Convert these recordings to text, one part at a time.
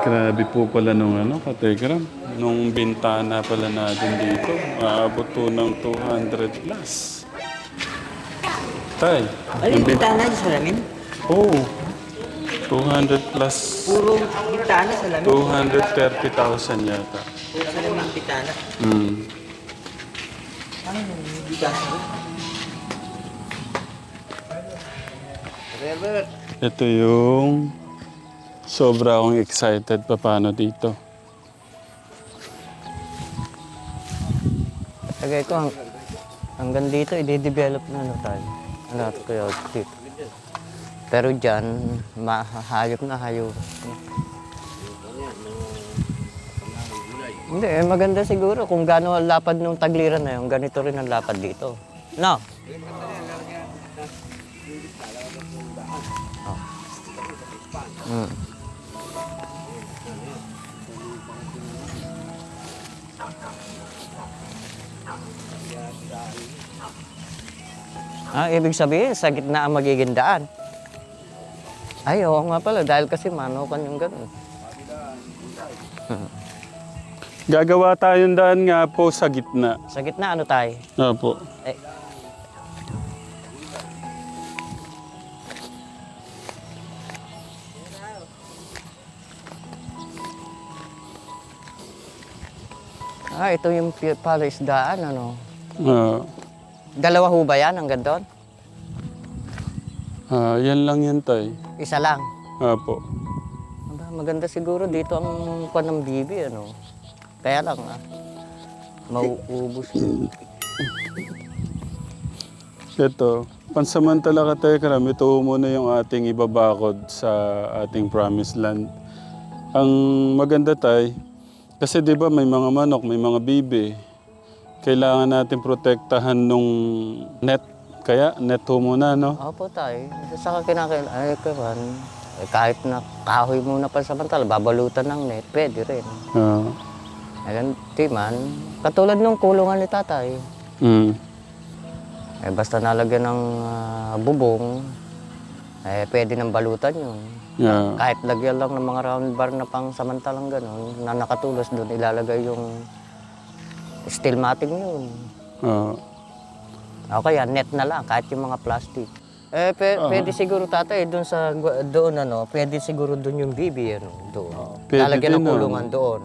Grabe po pala nung Kategram. Nung bintana pala natin dito, aabot po ng 200 plus. Tay, Ano yung bintana sa salamin? oh, 200 plus, Puro bintana sa salamin. 230,000 yata. Puro salamin bintana. Hmm. Ano yung bintana? Ito yung sobra akong excited pa paano dito. Tagay ko, hanggang dito, i-develop na tayo. Ano ito kaya dito. Pero dyan, hayop na hayop. Hindi, maganda siguro kung gaano ang lapad ng tagliran na yun, ganito rin ang lapad dito. No? Oh. Ibig sabihin, sa gitna ang magiging daan. Ay, oo nga pala, dahil kasi manukan yung gano'n. Gagawa tayong daan nga po sa gitna. Sa gitna, ano tayo? Opo. Eh. Ito yung palaisdaan, ano? Dalawa ho ba yan hanggang doon? Yan lang yan, tay. Isa lang. Opo. Aba, maganda siguro dito ang ng bibi, ano? Kaya lang, mauubos. Ito, pansamantala ka, Tekram, ito muna yung ating ibabakod sa ating promised land. Ang maganda, tay, kasi di ba may mga manok, may mga bibi. Kailangan natin protektahan nung net. Kaya net ho muna, no? Opo tayo. Saka kinakailangan, kahit na kahoy muna pa samantala, babalutan ng net, pwede rin. Ganti man, katulad nung kulungan ni tatay. Basta nalagyan ng bubong, pwede nang balutan yun. Kahit lagyan lang ng mga round bar na pang samantalang gano'n, na nakatulos doon, ilalagay yung steel matting yun. O kaya net na lang, kahit yung mga plastic. Pwede siguro tatay, doon pwede siguro doon yung bibi, doon. Lalagyan ng kulungan doon.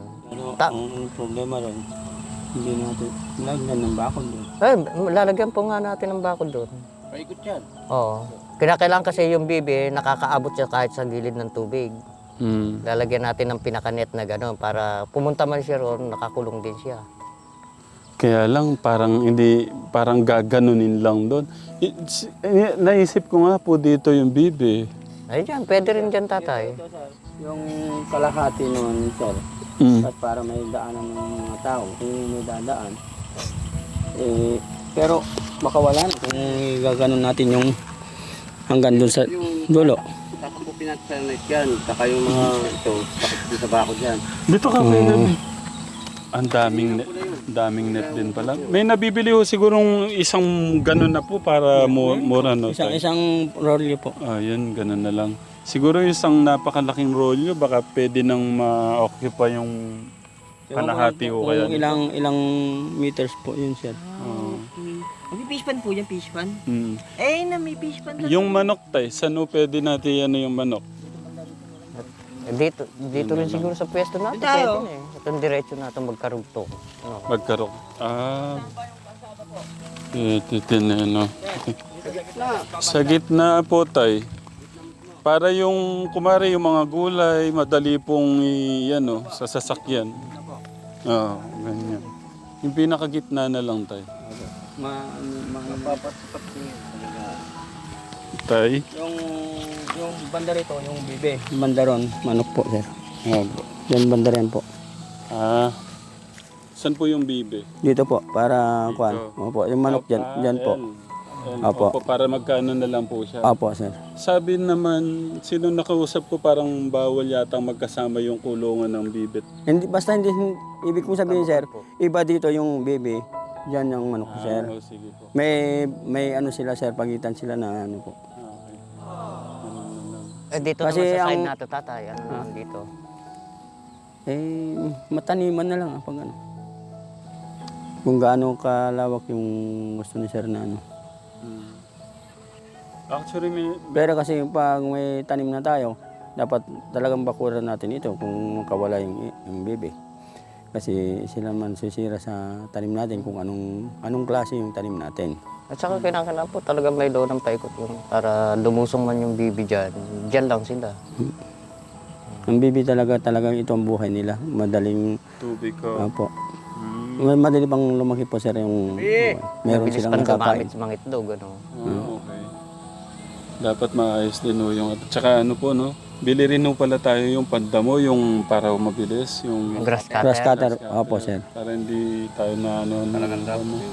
Ang problema ron, hindi natin lagyan ng bakod doon. Lalagyan po nga natin ng bakod doon. Paikot yan. Oo. Kinakailangan kasi yung bibi, nakakaabot siya kahit sa gilid ng tubig. Lalagyan natin ng pinakanet na gano'n para pumunta man siya ron, nakakulong din siya. Kaya lang, parang gaganunin lang doon. Naisip ko nga po dito yung bibi. Ay dyan, pwede rin dyan tatay. Yung kalahati noon, sir, at para may daanan ng mga tao, kung may dadaan. Pero makawala na kung gaganon natin yung hanggang doon sa dulo. Takapupin natin sa net yan, saka yung mga ito, takapupin sa bakod yan. Dito ka, ang daming net din pala. May nabibili ho sigurong isang ganun na po para mura, no? Isang rolyo po. Yun, ganun na lang. Siguro isang napakalaking rolyo, baka pwede nang ma-occupy yung kalahati o kaya. Ilang meters po yun, sir. May fish pan po yan, fish pan. May fish pan. Yung manok, tay, saan ho pwede natin yung manok? Dito rin siguro sa pwesto natin. Pwede na eh. Itong diretso natin magkarugtong. Magkarok. Titin no. Sa gitna po, tay. Para yung, kumari yung mga gulay, madali pong sa sasakyan. Ganyan. Yung pinakagitna na lang, tay. Mapapat-pat Tay? Yung banda rito, yung bibe. Bandaron, manok po, sir. Yan bandaran po. Saan po yung bibe? Dito po, para kuan. Opo, yung manok dyan po. Opo, para magkano na lang po siya. Opo, sir. Sabi naman, sino nakausap ko parang bawal yata magkasama yung kulungan ng bibit. Basta hindi, ibig kong sabihin, sir, iba dito yung bibe, dyan yung manok, sir. Sige po. May ano sila, sir, pagitan sila na ano po. Dito Kasi naman sa side ang- natin tatay, ano naman dito. Mataniman na lang pag ano. Kung gaano kalawak yung gusto ni sir na ano. Actually, Pero kasi pag may tanim na tayo, dapat talagang bakuran natin ito kung makawala yung bibi. Kasi sila man sisira sa tanim natin kung anong klase yung tanim natin. At saka kinakailangan po talaga may load ng paikot yung para lumusong man yung bibi dyan. Dyan lang sila. Ang bibi talaga ito ang buhay nila. Madaling, tubig ko. po. Madali pang lumaki po sir yung meron Mabilis silang pang nakakain. gumamit sa mga itlog. Ano. Okay. Dapat maayos din ho yung... Tsaka ano po, no? Bili rin ho pala tayo yung pandamo, yung para mabilis, yung... Grass cutter. Grass cutter. Opo sir. Para hindi tayo na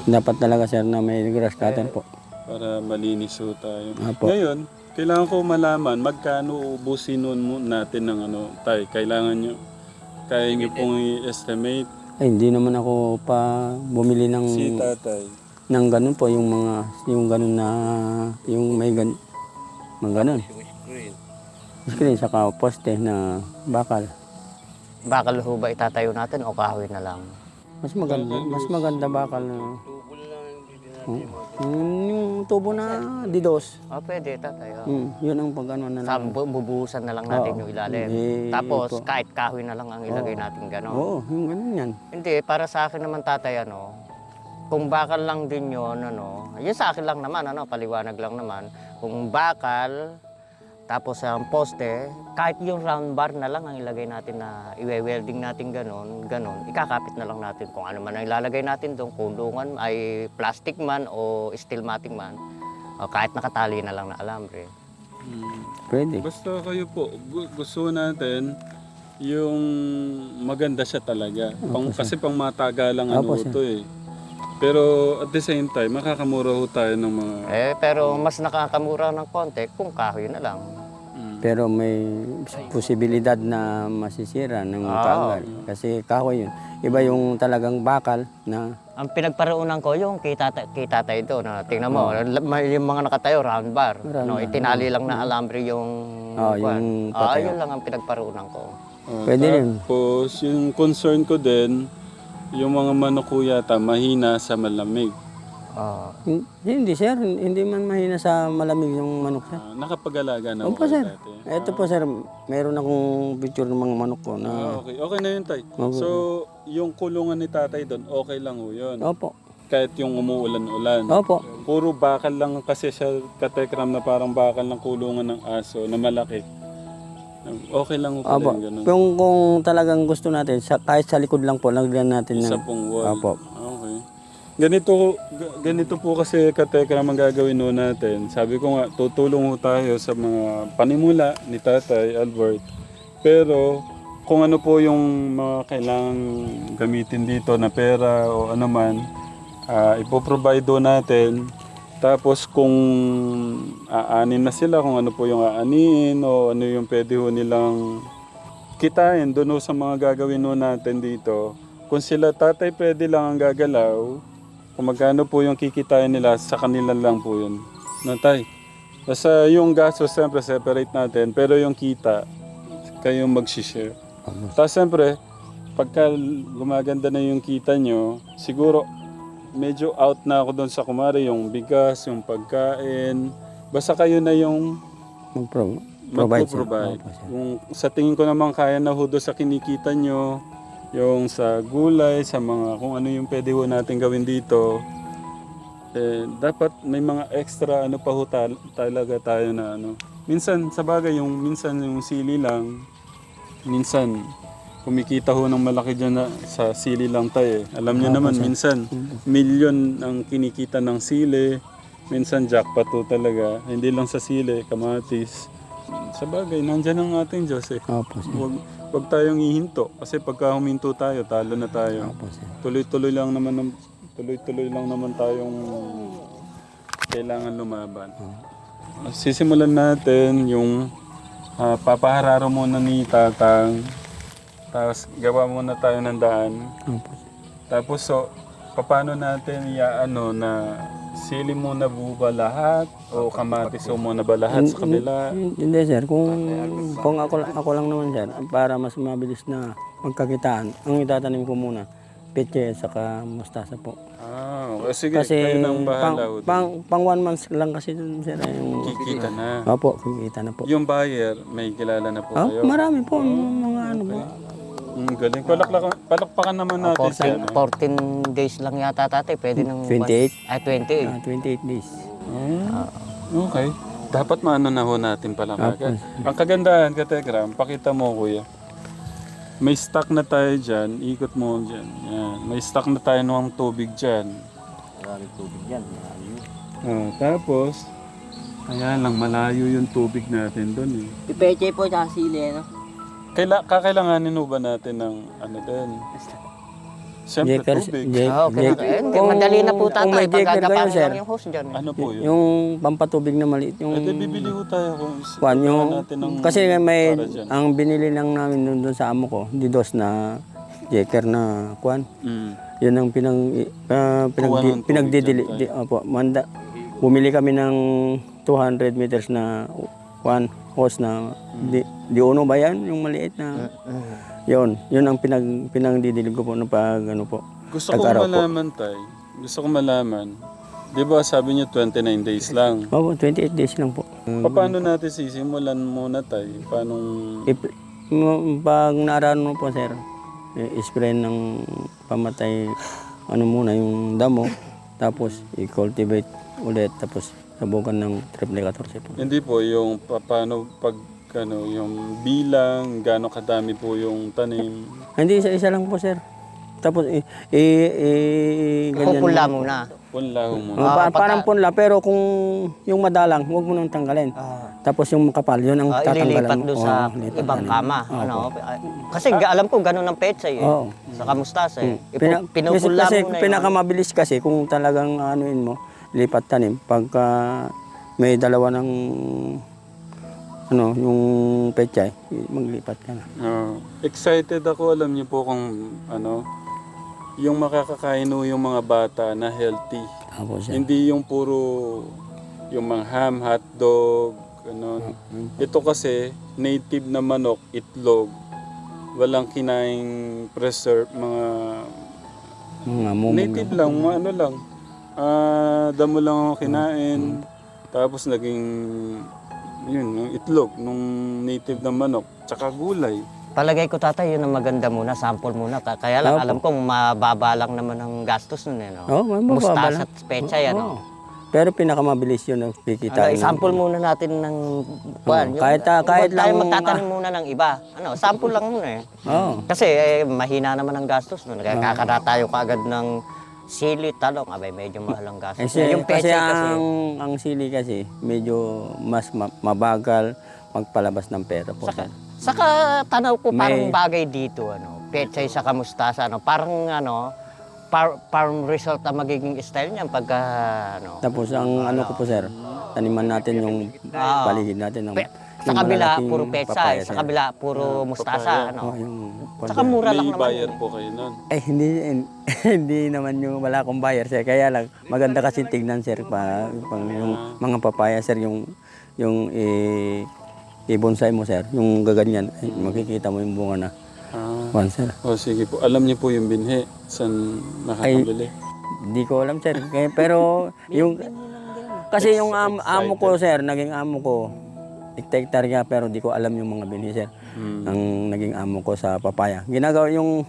Dapat talaga sir na may grass cutter po. para malinis ho tayo. Apo. Ngayon, kailangan ko malaman magkano ubusin nun natin ng ano, tay. Kailangan nyo, kaya nyo pong i-estimate Ay, hindi naman ako pa bumili ng si tatay. ng ganun po yung ganun na yung may mga ganun. Screen saka poste na bakal. Bakal ho ba itatayo natin o kahoy na lang? Mas maganda bakal na. Yung tubo na didos. Pwede tatayo. Yun ang pag-ano na Sa lang. bubuhusan na lang natin yung ilalim. Tapos kahit kahoy na lang ang ilagay natin gano'n. Oo, yung ganun yan. Hindi, para sa akin naman tatay, kung bakal lang din yun, yun sa akin lang naman, paliwanag lang naman. Kung bakal, tapos ang poste, kahit yung round bar na lang ang ilagay natin na i-welding natin gano'n, ikakapit na lang natin kung ano man ang ilalagay natin doon, kulungan ay plastic man o steel mating man, o kahit nakatali na lang na alambre. Pwede. Basta kayo po, gusto natin yung maganda siya talaga. Kasi pang matagalang ano ito eh. Pero at the same time, makakamura ho tayo ng mga... Pero mas nakakamura ng konti kung kahoy na lang. Pero may posibilidad na masisira ng tagal. Kasi kahoy yun. Iba yung talagang bakal na... Ang pinagparuunan ko yung kay tatay doon. Tingnan mo, yung mga nakatayo, round bar. Itinali lang na alambre yung... yung patayo. yun lang ang pinagparuunan ko. Pwede rin. Tapos yung concern ko din, yung mga manok ko yata mahina sa malamig. Hindi sir, hindi man mahina sa malamig yung manok sir. Nakapag-alaga na Opo kayo sir. dati. Ito po sir, meron akong picture ng mga manok ko na... Okay. Okay na yun, tay. So, yung kulungan ni tatay doon, okay lang ho yun. Opo. Kahit yung umuulan-ulan. Opo. Puro bakal lang kasi siya katekram na parang bakal ng kulungan ng aso na malaki. Okay lang ho pala Opo. yung ganun. Kung talagang gusto natin, kahit sa likod lang po, lagyan natin Isa ng... pong wall. Opo. Okay. Ganito po kasi katekram ang gagawin ho natin. Sabi ko nga, tutulong ho tayo sa mga panimula ni Tatay Albert. Pero kung ano po yung mga kailangang gamitin dito na pera o ano man, ipoprovide ho natin. Tapos kung aanin na sila, kung ano po yung aaniin o ano yung pwede ho nilang kitain doon ho sa mga gagawin ho natin dito. Kung sila tatay pwede lang ang gagalaw, kung magkano po yung kikitain nila, sa kanila lang po yun. Natay. Basta yung gastos, siyempre separate natin, pero yung kita, kayong mag-share. Tapos siyempre, pagka gumaganda na yung kita nyo, siguro medyo out na ako doon sa kumari, yung bigas, yung pagkain. Basta kayo na yung magpo-provide. Kung sa tingin ko naman kaya na ho doon sa kinikita nyo, yung sa gulay, sa mga kung ano yung pwede ho natin gawin dito, dapat may mga extra ano pa ho talaga tayo na ano. Minsan, sa bagay, minsan yung sili lang, minsan kumikita ho ng malaki dyan na sa sili lang tayo. Alam niyo naman, minsan, milyon ang kinikita ng sili, minsan jackpot ho talaga. Hindi lang sa sili, kamatis. Sa bagay, nandyan ang ating Diyos eh. Opo sir. Huwag tayong ihinto kasi pagka huminto tayo, talo na tayo. Opo sir. Tuloy-tuloy lang naman tayong kailangan lumaban. Sisimulan natin yung papahararo muna ni Tatang. Tapos gawa muna tayo ng daan. Opo sir. Tapos paano natin iaano na Sili muna po ba lahat? O kamatis o muna ba lahat sa kabila? Hindi sir, kung ako lang naman sir, para mas mabilis na magkakitaan, ang itatanim ko muna, peche saka mustasa po. Sige, Kasi kayo nang bahala. pang 1 month lang kasi dun sir. Yung, Kikita na. opo, kikita na po. Yung buyer, may kilala na po Oh, kayo? marami po, mga ano po. Galing. Palakpakan naman natin siya. 14 days lang yata tatay, pwede nang... 28. Ay, 28. 28 days. Okay. Dapat maano na ho natin pala agad. Ang kagandahan, Kategram, pakita mo kuya. May stock na tayo dyan. Ikot mo dyan. Yan. May stock na tayo ng tubig dyan. Maraming tubig yan. Tapos, kaya lang malayo yung tubig natin doon eh. Pipeche po tsaka sili, no? Kakailanganin ho ba natin ng ano din? Siyempre tubig. Hindi, madali na po tatay. may jeker kayo, Pagkagapan sir. lang yung hose dyan. Ano po yun? Yung pampatubig na maliit, yung... Bibili ho tayo kung natin ng Kasi may, para dyan. ang binili lang namin doon sa amo ko, didos na jeker na kwan. Yun ang pinagdidili. Opo, bumili kami ng 200 meters na one hose na di uno ba yan? Yung maliit na yun ang pinagdidilig ko po na pag ano po. Gusto ko malaman tay. Gusto ko malaman. 'Di ba sabi niyo 29 days lang. Opo, 28 days lang po. Paano natin sisimulan muna tay? Paano Pag naarawan mo po sir, i-spray ng pamatay ano muna yung damo, tapos i-cultivate ulit, tapos sabukan ng triple 14 po. hindi po yung paano pag yung bilang, gaano kadami po yung tanim. Hindi, isa-isa lang po sir. Tapos ganyan. Pupula muna. Punla ho muna. Parang punla, pero kung yung madalang, huwag mo nang tanggalin. Tapos yung makapal, yun ang tatanggalan. Ililipat doon sa lipat ibang namin. kama. Ano? Kasi alam ko ganun ang petsa eh. Oo. Sa kamustasa eh. Kasi Pinupula mo na yun. pinakamabilis kasi kung talagang anuin mo, lipat tanim. Pagka may dalawa ng yung pechay, maglipat ka na. Excited ako, alam niyo po kung yung makakakain ho yung mga bata na healthy. Tapos, Hindi yung puro yung mga ham, hotdog, Ito kasi native na manok, itlog. Walang kinaing preserve, mga native lang, mga ano lang. Damo lang ako kinain. Tapos naging yung itlog nung native na manok, tsaka gulay. Palagay ko tatay, yun ang maganda muna, sample muna. Kaya lang, alam kong mababa lang naman ang gastos nun eh. No? mababa Mustasa lang. at pechay, ano? Pero pinakamabilis yun ang kikita. Sample muna natin ng... kahit Huwag lang... tayo magtatanim muna ng iba. Sample lang muna eh. Kasi mahina naman ang gastos nun. Kaya kakada tayo kaagad ng sili, talong. Abay, medyo mahal ang gastos. Yung pechay kasi... Ang sili kasi, medyo mas mabagal magpalabas ng pera po. Saka tanaw ko parang bagay dito, pechay sa kamustasa, parang farm result ang magiging style niyan pagka Tapos ang ko po sir, taniman natin yung paligid natin ng sa kabila malalaking puro pechay, papaya, sa kabila puro mustasa, yung Saka mura lang May naman. buyer po kayo nun. hindi naman yung wala akong buyer sir, kaya lang maganda kasi tignan sir yung mga papaya sir, yung i-bonsai mo sir, yung gaganyan, makikita mo yung bunga na. Sir. Sige po. Alam niyo po yung binhi. Saan nakakabili? Hindi ko alam sir. Pero yung kasi yung amo ko sir, naging amo ko, hektar nga, pero di ko alam yung mga binhi sir. Ang naging amo ko sa papaya. Ginagawa yung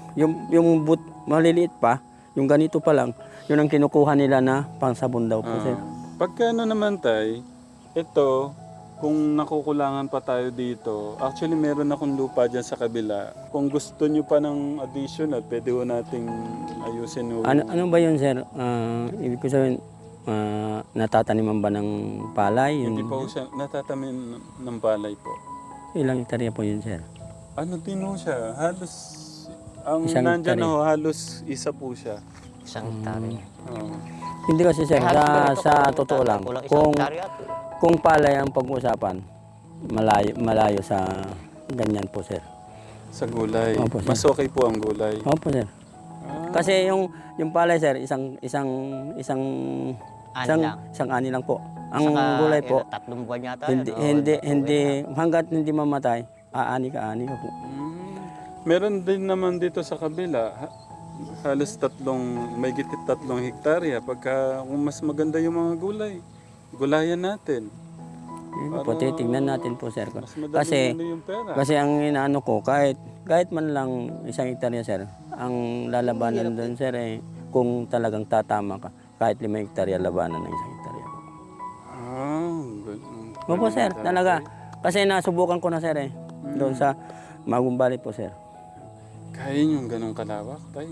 maliliit pa, yung ganito pa lang, yun ang kinukuha nila na pangsabon daw po sir. Pagka naman tay, ito, kung nakukulangan pa tayo dito, actually meron akong lupa dyan sa kabila. Kung gusto nyo pa ng additional, pwede ho nating ayusin. Ano ba yun sir? Ibig ko sabihin, natataniman ba ng palay? Hindi pa ho siya natatamin ng palay po. Ilang hektarya po yun sir? Ano din ho siya? Halos, ang Isang nandyan hektarya. ho, halos isa po siya. Isang hektarya. Hindi kasi sir, sa totoo lang, kung palay ang pag-uusapan, malayo sa ganyan po sir. Sa gulay. Opo, sir. Mas okay po ang gulay. Opo sir. Kasi yung palay sir, isang Ani lang. Isang ani lang po. Ang Saka, gulay po, 3 buwan yata. hindi, yun, o, hindi, hanggat hindi mamatay, ani ka po. Meron din naman dito sa kabila, halos may gitit 3 hektarya. Pagka kung mas maganda yung mga gulay, gulayan natin. Yun po, titignan natin po, sir. Mas madali Kasi, yung pera. kasi ang inaano ko, kahit man lang 1 hektarya, sir, ang lalabanan doon, sir, kung talagang tatama ka, kahit 5 hektarya, labanan ng 1 hektarya. Opo, sir, talaga. Kasi nasubukan ko na, sir, doon sa Magumbali po, sir. Kaya yung ganong kalawak, tayo.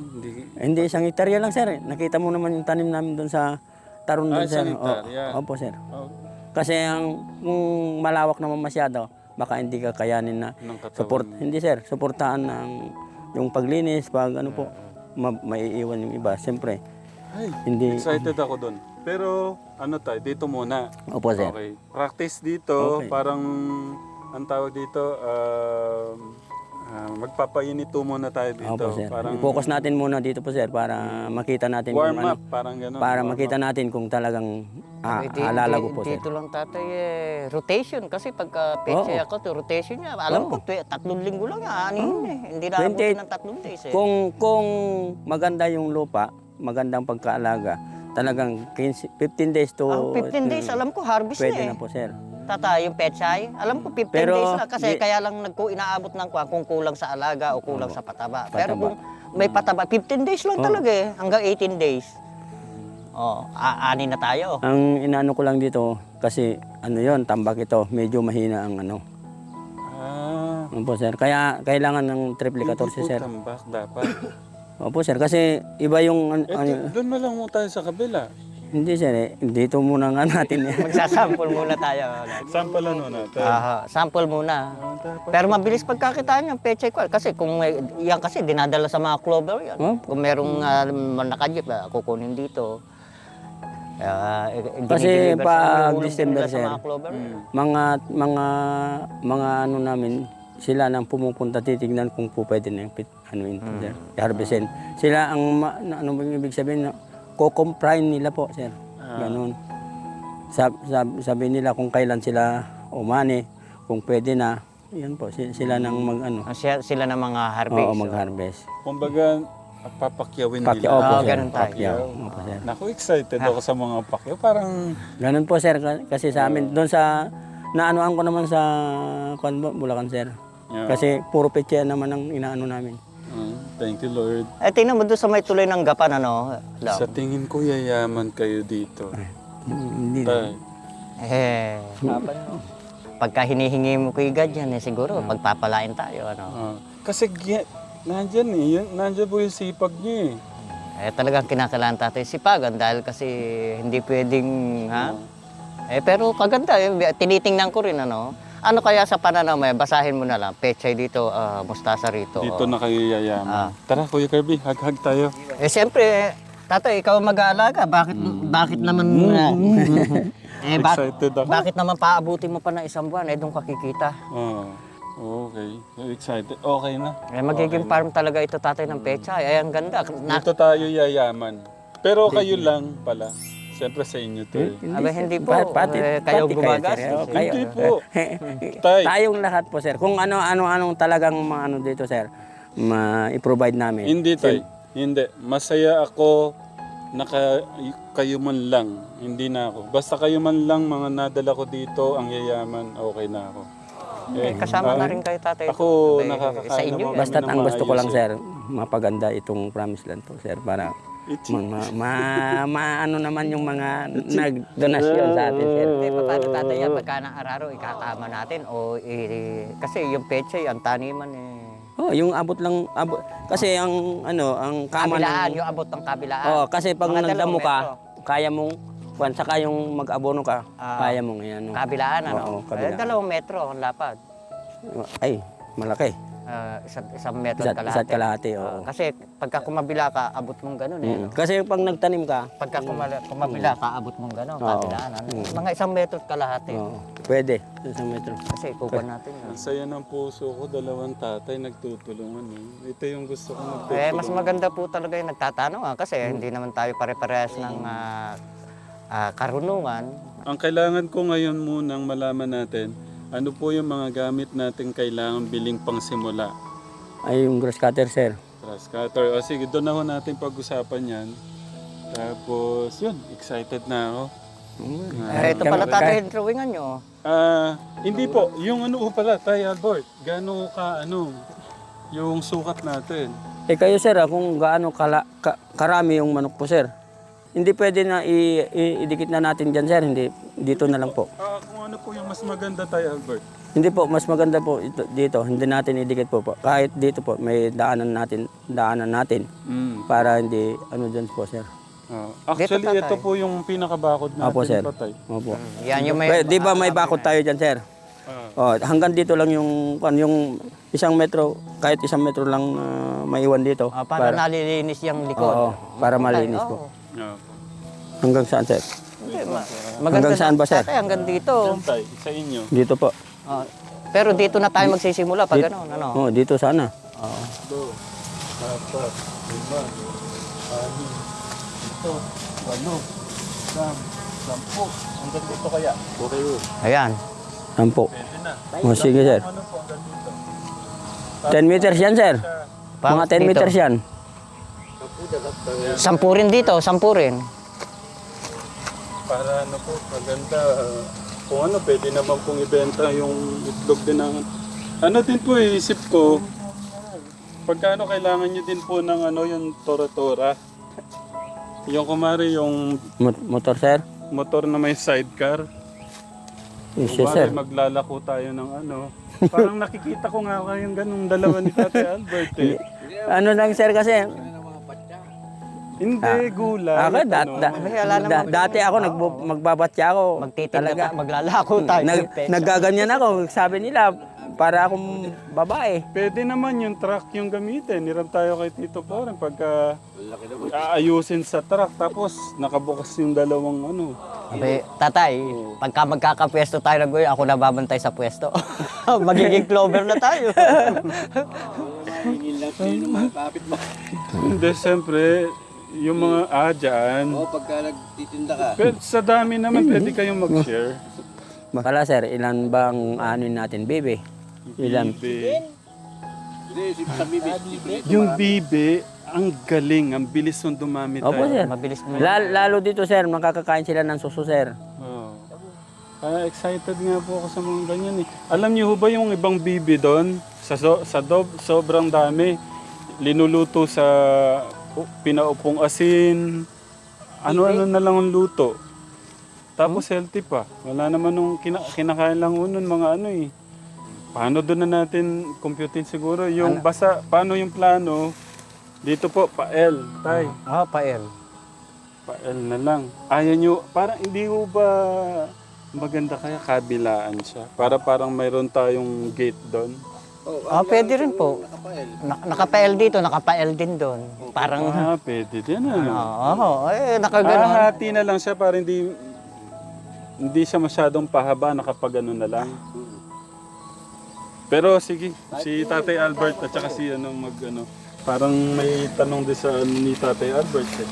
Hindi 1 hektarya lang, sir. Nakita mo naman yung tanim namin doon sa Taron doon, sir. 1 hektarya. Opo, sir. Oh, Kasi kung malawak naman masyado, baka hindi ka kayanin na ng katawan. support. Hindi, sir. Suportahan ng yung paglinis, pag ano po, maiiwan yung iba. Siyempre, Ay, hindi. excited ako doon. Pero ano tayo, dito muna. Opo, sir. Okay. Practice dito, Okay. parang ang tawag dito, magpapainito muna tayo dito. Opo, sir. Parang I-focus natin muna dito po, sir, para makita natin warm kung ano. up, parang gano'n. Para makita natin kung talagang alalago po, sir. Dito lang tatay rotation kasi pagka peche ako to rotation niya. Alam ko 3 linggo lang yan. Hindi na abutin ng 3 days. Kung maganda yung lupa, magandang pagkaalaga, talagang 15 days to 15 days, alam ko harvest pwede na na po, sir. Tata, yung pechay, alam ko 15 Pero, days na kasi kaya lang inaabot ng kung kulang sa alaga o kulang sa pataba. Pero Pataba. kung may pataba, 15 days lang talaga hanggang 18 days. Oh, ani na tayo. Ang inaano ko lang dito, kasi ano yon, tambak ito, medyo mahina ang ano. Opo, sir. Kaya kailangan ng triple 14, sir. Tambak dapat. Opo, sir. Kasi iba yung... Doon na lang mo tayo sa kabila. hindi, sir. Dito muna nga natin. Magsasample muna tayo. Sample ano natin. Sample muna. Pero mabilis pagkakitaan yung pechay ko. Kasi kung yan kasi dinadala sa mga clover yan. Kung merong nakadip, kukunin dito. Kasi pag December, sa sir, mga clover. mga ano namin, sila nang pumupunta titignan kung po pwede na yung sir. Harvestin. Sila ang, ano bang ibig sabihin, ko-comprine nila po, sir. Ganun. Sabi nila kung kailan sila umani, kung pwede na, yan po, sila nang mag-ano. Sila na mga harvest. Oo, mag-harvest. Kumbaga, papakyawin Opo, nila. sir. ganun tayo. Pakyaw. Opo, sir. Naku, excited ako sa mga pakyaw. Parang, Ganun po, sir. Kasi sa amin, doon sa, naanuan ko naman sa Bulacan, sir. Yeah. Kasi puro peche naman ang inaano namin. thank you Lord. Tingnan mo doon sa may tuloy ng Gapan, ano? Sa tingin ko, yayaman kayo dito. Hindi Tay. Pagka hinihingi mo kay God yan, siguro pagpapalain tayo, ano? Kasi nandyan po yung sipag niya Talagang kinakailangan tatay sipagan dahil kasi hindi pwedeng, pero kaganda, tinitingnan ko rin, ano? Ano kaya sa pananaw mo, basahin mo na lang, pechay dito, mustasa rito. Dito na kayo yayaman. Tara, Kuya Kirby, hag-hag tayo. Siyempre, tatay, ikaw mag-aalaga, bakit naman, Excited ako. bakit naman paabutin mo pa ng 1 buwan, doon ka kikita. Okay. Excited. Okay na. Magiging farm talaga ito tatay ng pechay, ang ganda. Dito tayo yayaman. Pero kayo lang pala. Siyempre sa inyo to Hindi po, Pati kayo kayo, gumagas. sir. Hindi po. Tay. Tayong lahat po, sir. Kung ano-anong talagang ano dito, sir, i-provide namin. Hindi tay. Hindi. Masaya ako kayo man lang. Hindi na ako. Basta kayo man lang mga nadala ko dito, ang yayaman, okay na ako. Kasama na rin kayo tatay. Ako nakakakain sa inyo. naman Basta't kami ang ng gusto ko lang, maayos, sir, mapaganda itong promise land po, sir, para ano naman yung mga nagdonasyon sa atin, sir. Paano tatay yan? Pagka ng araro, ikakama natin o kasi yung pechay, ang taniman Yung abot lang, kasi ang kama kabilaan, yung abot ng kabilaan. kasi pag Mga nagdamo 2 ka, metro. kaya mong, saka yung mag-abono ka, kaya mong yan. Kabilaan, ano? Oo, kabilaan. 2 metro ang lapad. Ay, malaki. Isang metro kalahati. Isa't kalahati, oo. Kasi pagka kumabila ka, abot mong ganun Kasi pag nagtanim ka, Pagka kumabila ka, abot mong ganun, kabilaan. Mga 1 metro kalahati. pwede, 1 metro. Kasi ikukuha natin. Ang saya ng puso ko, 2 tatay nagtutulungan. Ito yung gusto ko magtutulungan. Mas maganda po talaga yung nagtatanong kasi hindi naman tayo pare-parehas ng karunungan. Ang kailangan ko ngayon munang malaman natin, ano po yung mga gamit natin kailangan biling pang simula? Ay, yung grass cutter, sir. Grass cutter. O sige, doon na ho natin pag-usapan yan. Tapos, yun, excited na ako. Ito pala tatay drawingan nyo. Hindi po, yung ano po pala, Tay Albert, gaano ka, yung sukat natin? Eh kayo, sir, kung gaano karami yung manok po, sir. Hindi pwede na idikit na natin dyan, sir. Hindi, dito na lang po. Kung ano po yung mas maganda, Tay Albert? Hindi po, mas maganda po dito. Hindi natin idikit po. Kahit dito po, may daanan natin para hindi, dyan po, sir. Actually, Dito, ito po yung pinakabakod natin, Opo, sir. Patay. Opo. Yan yung may... Di ba may bakod tayo dyan, sir? Hanggang dito lang yung 1 metro, kahit 1 metro lang maiwan dito. para nalilinis yung likod. Oo, para malinis po. Hanggang saan, sir? Maganda saan ba, sir? Tatay, hanggang dito. Yan, Tay, sa inyo. Dito po. Pero dito na tayo magsisimula pag ano. Oh, dito sana. 2, 4, 5, 6, 7, 8, 9, 10, 10. Hanggang dito kaya? Okay. Ayan. Sampo. Pwede na. Sige, sir. Ano po hanggang dito? 10 meters yan, sir. Mga 10 Dito. meters yan. 10 rin dito, 10 rin. Para ano po, maganda. Kung ano, pwede naman pong ibenta yung itlog din ng... Ano din po, isip ko, pagkano kailangan nyo din po ng yung tora-tora. Yung kumari, yung Motor, sir. motor na may sidecar. Yes, Kumari, sir. maglalako tayo ng Parang nakikita ko nga kayong ganung dalawa ni Tatay Albert eh. Ano lang, sir, kasi Hindi, gula. ako, dati ako, magbabatya ako. Magtitinda ka, maglalako tayo. Naggaganyan ako. Sabi nila, para akong babae. Pwede naman yung truck yung gamitin. Hiram tayo kay Tito Poren pagka aayusin sa truck. Tapos nakabukas yung dalawang Sabi, tatay, pagka magkakapwesto tayo na Goy, ako nababantay sa pwesto. Magiging clover na tayo. Hindi, siyempre, yung mga dyan. Pagka nagtitinda ka. Pero sa dami naman, pwede kayong mag-share. Pala, sir, ilan bang anuin natin, baby? Ilan? Bibe. Hindi, sa bibis. Yung bibe, ang galing, ang bilis nung dumami tayo. Opo, sir. Mabilis mo. Lalo dito, sir, makakakain sila ng suso, sir. Oh. Kaya excited nga po ako sa mga ganyan eh. Alam niyo ho ba yung ibang bibi doon? Sobrang dami. Linuluto sa pinaupong asin. Ano-ano na lang ang luto. Tapos healthy pa. Wala naman nung kinakain lang nun mga Paano doon na natin computein siguro? Yung basa, paano yung plano? Dito po, pa-L, Tay. Pael. Pa-L na lang. Ayaw nyo, parang hindi ko ba maganda kaya kabilaan siya? Parang mayroon tayong gate doon. Pwede rin po. Nakapael dito, nakapael din doon. Parang, Pwede din nakaganon. hati na lang siya para hindi siya masyadong pahaba, nakapag na lang. Pero sige, si Tatay Albert at saka si parang may tanong din sa ni Tatay Albert eh.